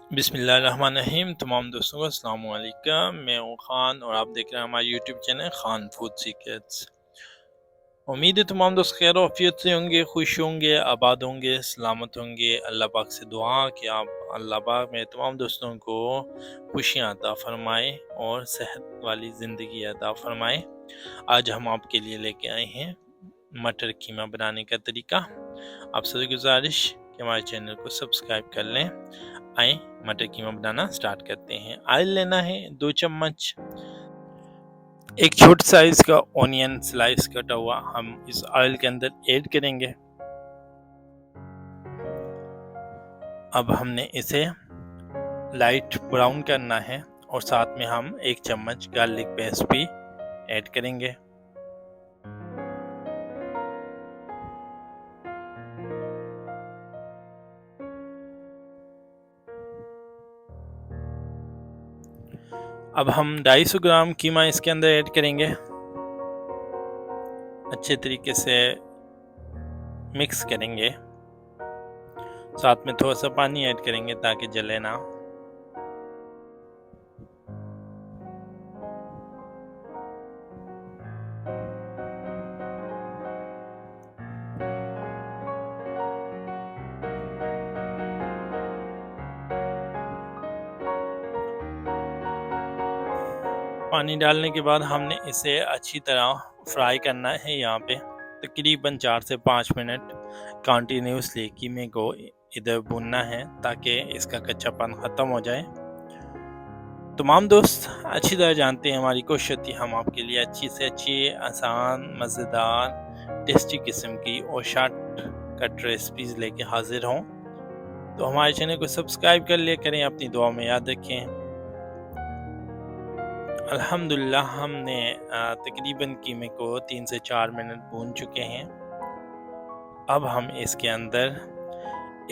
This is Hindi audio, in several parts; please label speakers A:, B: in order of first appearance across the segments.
A: बिस्मिल्लाहिर्रहमानिर्रहीम। तमाम दोस्तों को अस्सलाम वालेकुम। मैं हूँ खान और आप देख रहे हैं हमारा YouTube channel Khan food secrets. उम्मीद है तमाम दोस्त खैर आफियत से होंगे, खुश होंगे, आबाद होंगे, सलामत होंगे। अल्लाह पाक से दुआ कि आप अल्लाह पाक मेरे तमाम दोस्तों को खुशियाँ अता फरमाए और सेहत वाली ज़िंदगी अता फरमाए। आज हम आपके लिए लेके आए हैं मटर कीमा बनाने का तरीका। आप सभी गुजारिश कि हमारे चैनल को सब्सक्राइब कर लें। आए मटर कीमा बनाना स्टार्ट करते हैं। ऑयल लेना है 2 चम्मच। एक छोटे साइज का ऑनियन स्लाइस कटा हुआ हम इस ऑयल के अंदर ऐड करेंगे। अब हमने इसे लाइट ब्राउन करना है और साथ में हम 1 चम्मच गार्लिक पेस्ट भी ऐड करेंगे। अब हम 250 ग्राम कीमा इसके अंदर ऐड करेंगे। अच्छे तरीके से मिक्स करेंगे। साथ में थोड़ा सा पानी ऐड करेंगे ताकि जले ना। पानी डालने के बाद हमने इसे अच्छी तरह फ्राई करना है। यहाँ पे तकरीबन 4 से 5 मिनट कंटिन्यूसली कीमे को इधर भूनना है ताकि इसका कच्चापन ख़त्म हो जाए। तमाम दोस्त अच्छी तरह जानते हैं हमारी कोशिश होती है हम आपके लिए अच्छी से अच्छी, आसान, मज़ेदार, टेस्टी किस्म की और शॉर्टकट रेसिपीज़ लेके हाजिर हों। तो हमारे चैनल को सब्सक्राइब कर लिया करें, अपनी दुआ में याद रखें। अल्हम्दुलिल्लाह हमने तकरीबन कीमे को 3 से 4 मिनट भून चुके हैं। अब हम इसके अंदर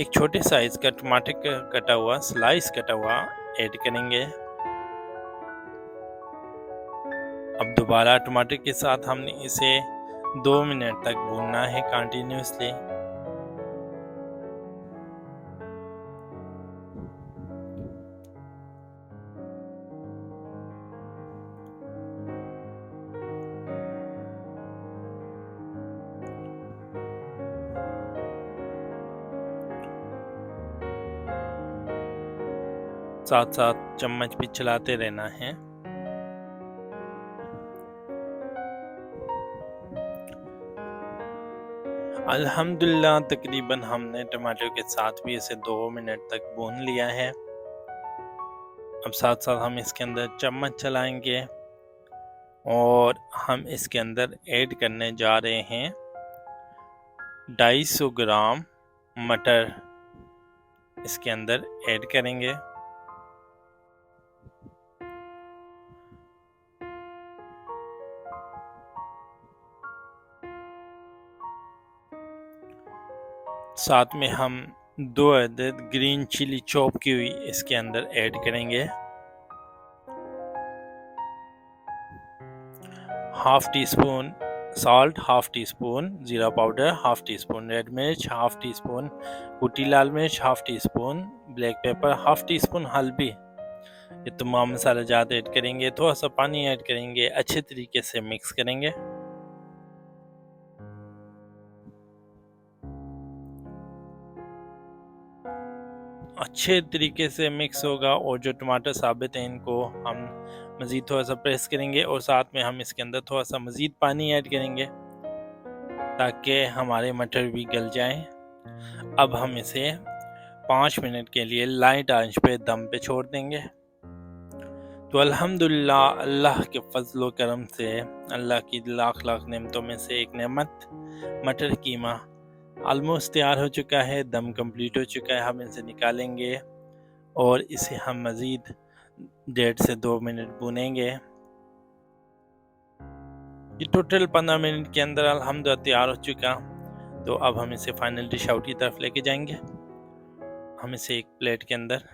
A: एक छोटे साइज़ का टमाटर का कटा हुआ स्लाइस कटा हुआ ऐड करेंगे। अब दोबारा टमाटर के साथ हमने इसे 2 मिनट तक भूनना है कंटिन्यूसली। साथ साथ चम्मच भी चलाते रहना है। अल्हम्दुलिल्लाह तकरीबन हमने टमाटर के साथ भी इसे 2 मिनट तक भून लिया है। अब साथ साथ हम इसके अंदर चम्मच चलाएंगे और हम इसके अंदर ऐड करने जा रहे हैं 250 ग्राम मटर इसके अंदर ऐड करेंगे। साथ में हम 2 अदद ग्रीन चिली चॉप की हुई इसके अंदर ऐड करेंगे। Half teaspoon salt, half teaspoon ज़ीरा powder, half teaspoon red मिर्च, हाफ टी स्पून कुटी लाल मिर्च, half teaspoon black pepper, half teaspoon हल्दी। ये तमाम मसाले जात ऐड करेंगे। थोड़ा सा पानी ऐड करेंगे, अच्छे तरीके से मिक्स करेंगे। अच्छे तरीके से मिक्स होगा और जो टमाटर साबित हैं इनको हम मज़ीद थोड़ा सा प्रेस करेंगे और साथ में हम इसके अंदर थोड़ा सा मज़ीद पानी ऐड करेंगे ताकि हमारे मटर भी गल जाएं। अब हम इसे 5 मिनट के लिए लाइट आंच पे दम पे छोड़ देंगे। तो अल्हम्दुलिल्लाह अल्लाह के फजल व करम से, अल्लाह की लाख लाख नेमतों में से एक नेमत मटर कीमा ऑलमोस्ट तैयार हो चुका है। दम कंप्लीट हो चुका है। हम इसे निकालेंगे और इसे हम मज़ीद 1.5 से 2 मिनट भूनेंगे। ये टोटल 15 मिनट के अंदर अल्हम्दुलिल्लाह तैयार हो चुका। तो अब हम इसे फाइनल डिश आउट की तरफ लेके जाएंगे। हम इसे एक प्लेट के अंदर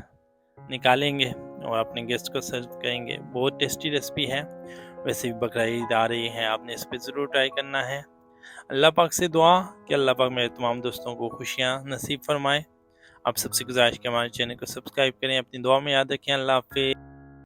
A: निकालेंगे और अपने गेस्ट को सर्व करेंगे। बहुत टेस्टी रेसिपी है। वैसे भी बकरा ईद आ रही है, आपने इस पर ज़रूर ट्राई करना है। अल्लाह पाक से दुआ कि अल्लाह पाक मेरे तमाम दोस्तों को खुशियाँ नसीब फरमाए। आप सबसे गुजारिश है कि हमारे चैनल को सब्सक्राइब करें। अपनी दुआ में याद रखें। अल्लाह हाफ़िज़।